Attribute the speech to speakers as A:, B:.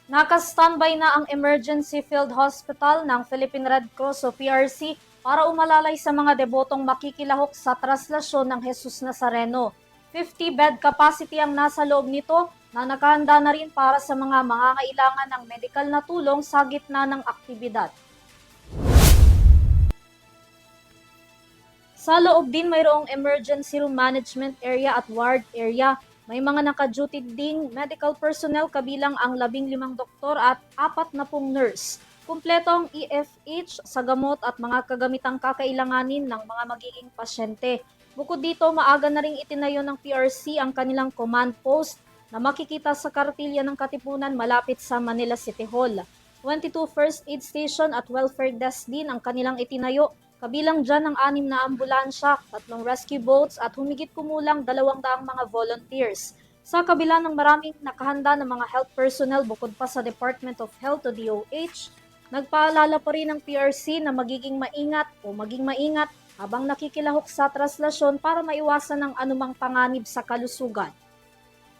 A: Naka-standby na ang Emergency Field Hospital ng Philippine Red Cross o PRC para umalalay sa mga debotong makikilahok sa traslasyon ng Jesus Nazareno. 50-bed capacity ang nasa loob nito na nakahanda na rin para sa mga mangangailangan ng medikal na tulong sa gitna ng aktibidad. Sa loob din mayroong emergency room management area at ward area. May mga naka-duty ding medical personnel kabilang ang 15 doktor at 40 nurse. Kumpleto ang EFH sa gamot at mga kagamitang kakailanganin ng mga magiging pasyente. Bukod dito, maaga na ring itinayo ng PRC ang kanilang command post na makikita sa kartilya ng Katipunan malapit sa Manila City Hall. 22 first aid station at welfare desk din ang kanilang itinayo. Kabilang dyan ang 6 na ambulansya, 3 rescue boats at humigit kumulang 200 mga volunteers. Sa kabila ng maraming nakahanda ng mga health personnel bukod pa sa Department of Health o DOH, nagpaalala pa rin ng PRC na maging maingat habang nakikilahok sa traslasyon para maiwasan ang anumang panganib sa kalusugan.